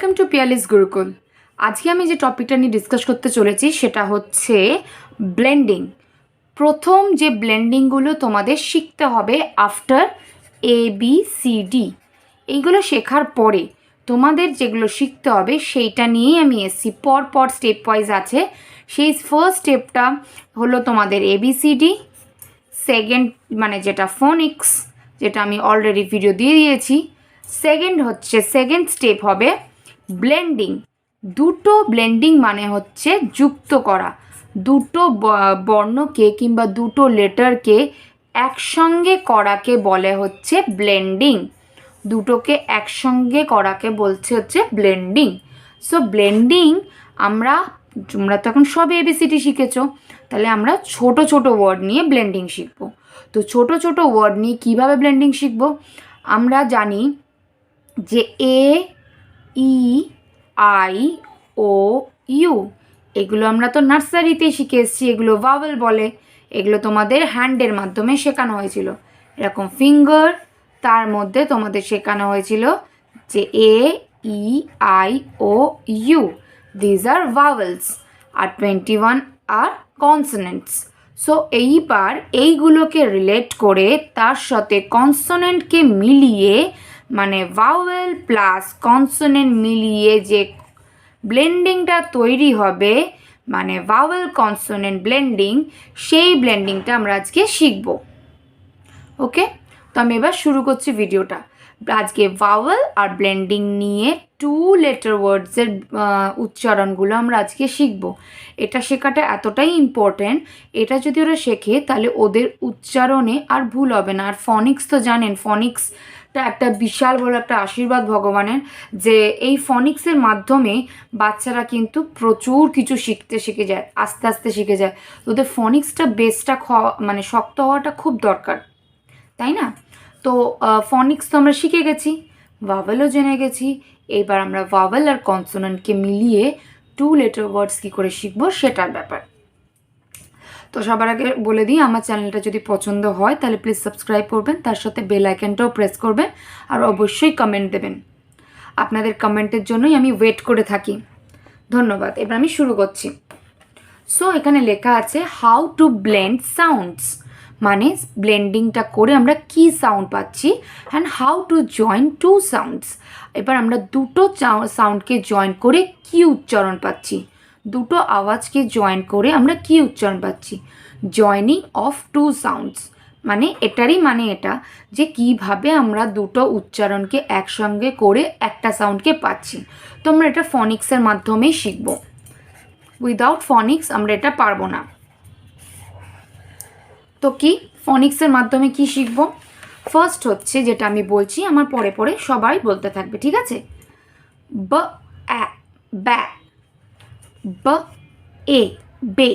Welcome to Piyali's Gurukul. আজকে আমি যে টপিকটা নিয়ে ডিসকাস করতে চলেছি সেটা হচ্ছে ব্লেন্ডিং। প্রথম যে ব্লেন্ডিংগুলো তোমাদের শিখতে হবে আফটার ABCD, এইগুলো শেখার পরে তোমাদের যেগুলো শিখতে হবে সেইটা নিয়েই আমি এসছি। পর স্টেপ ওয়াইজ আছে। সেই ফার্স্ট স্টেপটা হলো তোমাদের ABCD, সেকেন্ড মানে যেটা ফোনিক্স, যেটা আমি অলরেডি ভিডিও দিয়ে দিয়েছি। সেকেন্ড স্টেপ হবে ব্লেন্ডিং। দুটো ব্লেন্ডিং মানে হচ্ছে যুক্ত করা, দুটো বর্ণকে কিংবা দুটো লেটারকে একসঙ্গে করাকে বলে হচ্ছে ব্লেন্ডিং। দুটোকে একসঙ্গে করাকে বলছে হচ্ছে ব্লেন্ডিং। সো ব্লেন্ডিং তোমরা তো এখন সব ABCD শিখেছো, তাহলে আমরা ছোট ছোট ওয়ার্ড নিয়ে ব্লেন্ডিং শিখবো। তো ছোট ছোট ওয়ার্ড নিয়ে কীভাবে ব্লেন্ডিং শিখবো? আমরা জানি যে AEIOU এগুলো আমরা তো নার্সারিতে শিখে এসেছি, এগুলো ভাওয়েল বলে। এগুলো তোমাদের হ্যান্ডের মাধ্যমে শেখানো হয়েছিল, এরকম ফিঙ্গার, তার মধ্যে তোমাদের শেখানো হয়েছিল যে AEIOU, দিজ আর ভাওয়েলস, আর 21 আর কনসোনেন্টস। সো এইবার এইগুলোকে রিলেট করে তার সাথে কনসোনেন্টকে মিলিয়ে, মানে ভাওয়েল প্লাস কনসোনেন্ট মিলিয়ে যে ব্লেন্ডিংটা তৈরি হবে, মানে ভাওয়েল কনসোনেন্ট ব্লেন্ডিং, সেই ব্লেন্ডিংটা আমরা আজকে শিখব। ওকে, তো আমি এবার শুরু করছি ভিডিওটা। আজকে ভাওয়েল আর ব্লেন্ডিং নিয়ে 2 লেটার ওয়ার্ডসের উচ্চারণগুলো আমরা আজকে শিখব। এটা শেখাটা এতটাই ইম্পর্ট্যান্ট, এটা যদি ওরা শেখে তাহলে ওদের উচ্চারণে আর ভুল হবে না। আর ফনিক্স তো জানেন, ফনিক্সটা একটা বিশাল বড় একটা আশীর্বাদ ভগবানের, যে এই ফনিক্সের মাধ্যমে বাচ্চারা কিন্তু প্রচুর কিছু শিখে যায়, আস্তে আস্তে শিখে যায়। ওদের ফনিক্সটা বেসটা মানে শক্ত হওয়াটা খুব দরকার, তাই না? তো ফনিক্স তো আমরা শিখে গেছি, ভাওয়েলও জেনে গেছি। এবার আমরা ভাওয়েল আর কনসোনেন্টকে মিলিয়ে 2 লেটার ওয়ার্ডস কী করে শিখবো সেটার ব্যাপার। তো সবার আগে বলে দিই, আমার চ্যানেলটা যদি পছন্দ হয় তাহলে প্লিজ সাবস্ক্রাইব করবেন, তার সাথে বেল আইকনটাও প্রেস করবেন, আর অবশ্যই কমেন্ট দেবেন। আপনাদের কমেন্টের জন্যই আমি ওয়েট করে থাকি। ধন্যবাদ। এবার আমি শুরু করছি। সো এখানে লেখা আছে হাউ টু ব্লেন্ড সাউন্ডস, মানে ব্লেন্ডিংটা করে আমরা কি সাউন্ড পাচ্ছি, and how to join 2 sounds. এবার আমরা দুটো সাউন্ডকে জয়েন করে কি উচ্চারণ পাচ্ছি, দুটো আওয়াজকে জয়েন করে আমরা কি উচ্চারণ পাচ্ছি। জয়নিং অফ 2 সাউন্ডস মানে এটারই মানে এটা যে কিভাবে আমরা দুটো উচ্চারণকে একসঙ্গে করে একটা সাউন্ডকে পাচ্ছি। তো আমরা এটা ফনিক্সের মাধ্যমেই শিখব। উইদাউট ফনিক্স আমরা এটা পারবো না। তো কি ফনিক্সের মাধ্যমে কি শিখব? ফার্স্ট হচ্ছে যেটা আমি বলছি, আমার পরে পরে সবাই বলতে থাকবে, ঠিক আছে? ব আ ব্যা, ব এ বে,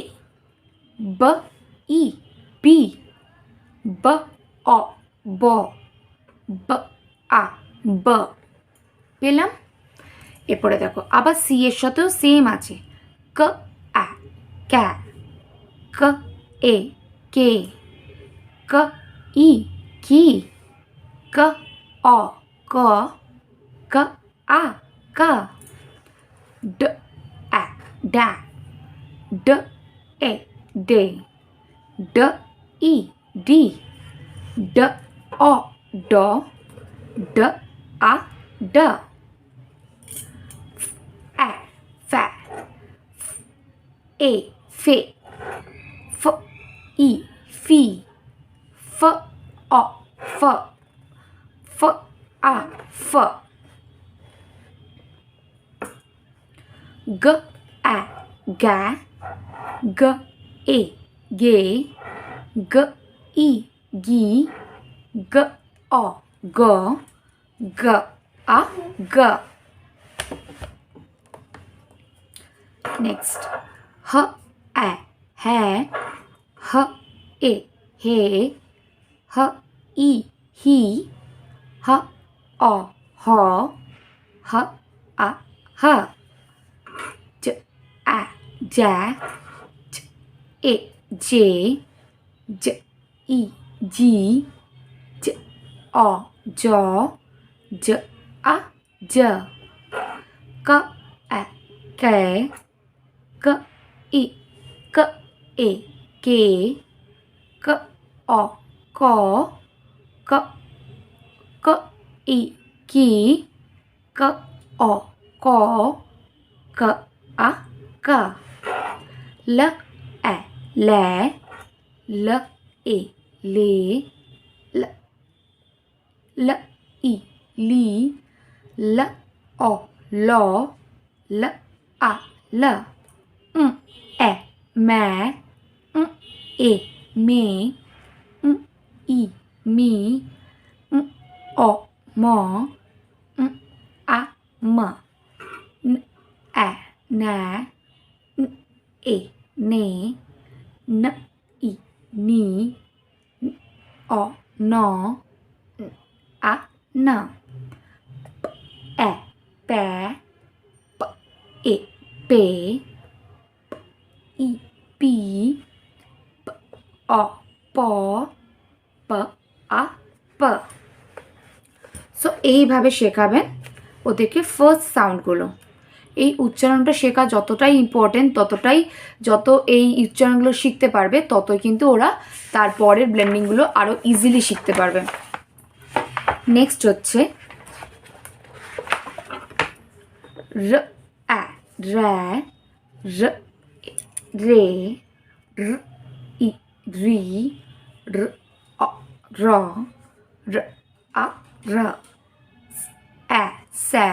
ব ই বি, ব অ ব, ব আ ব। পেলাম? এরপরে দেখো আবার সি এর সাথেও সেম আছে, ক আ ক্যা, ক এ কে, ক ই কি, ক অ ক, ক আ ক, ড আ ডা, ড এ ডে, ড ই ডি, ড অ ড, ড আ ড, আ ফা, এ ফে, ফ ই ফি, ফ অ ফ, ফ আ ফ, গ আ গা, গ এ গে, গ ই গি, গ অ গ, গ আ গ। নেক্সট হ আ হ্যাঁ, হ এ হে, হ ই হি, হ অ হ, হ আ হ, জ আ যা, জ এ জে, জ ই জি, জ অ জ, জ আ জ, ক क ए कै क ई क ए के क अ क क क ई की क अ क क आ का ल ए लै ल ए ले ल ल ई ली ल अ ल ल आ ल ए मैं ए में ई मी अ म आ म n a nè n e nè n i ni n o no n a n p e pe p e pe p i pi p o po p a p so এইভাবে শেখাবেন ওদেরকে first সাউন্ডগুলো। এই উচ্চারণটা শেখা যতটাই important, ততটাই যত এই উচ্চারণগুলো শিখতে পারবে ততই কিন্তু ওরা তারপরের ব্লেন্ডিংগুলো আরও ইজিলি শিখতে পারবে। নেক্সট হচ্ছে র আ র্যা র রে র ই রি র অ র র আ র a sa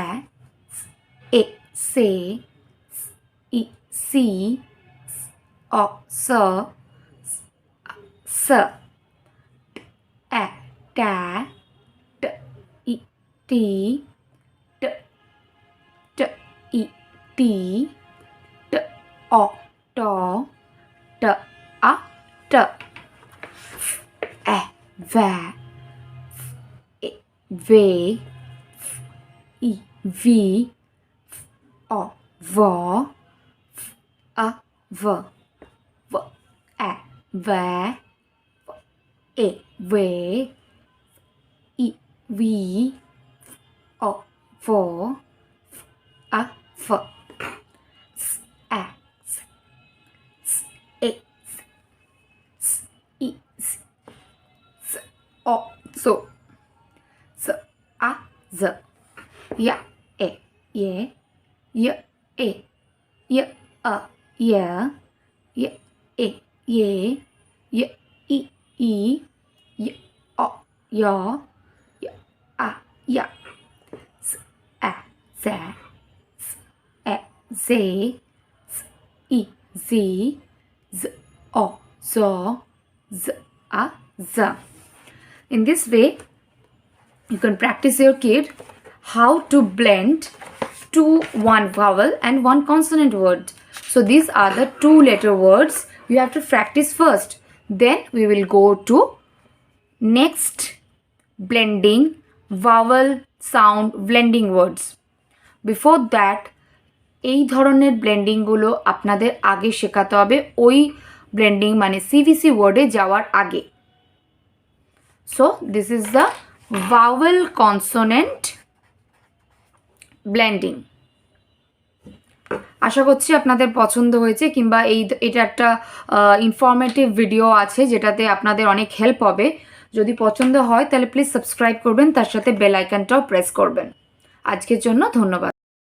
e se i si o so s a ta t i ti t t i ti t o to t a t a va ve i vi o vo a v v a va e ve i vi o vo a v s a s e s i s o so s a z ya e ye y e y a ya y e ye y i y o ya y a ya s a za s e ze s i zi z o zo z a za. In this way you can practice your kid how to blend to one vowel and one consonant word. So these are the 2-letter words you have to practice first. Then we will go to next blending vowel sound blending words. Before that এই ধরনের ব্লেন্ডিংগুলো আপনাদের আগে শেখাতে হবে ওই blending মানে CVC ওয়ার্ডে যাওয়ার আগে। So this is the vowel consonant ব্লেন্ডিং। আশা করছি আপনাদের পছন্দ হয়েছে, কিংবা এটা একটা ইনফরমেটিভ ভিডিও আছে যেটাতে আপনাদের অনেক হেল্প হবে। যদি পছন্দ হয় তাহলে প্লিজ সাবস্ক্রাইব করবেন, তার সাথে বেল আইকনটাও প্রেস করবেন। আজকের জন্য ধন্যবাদ।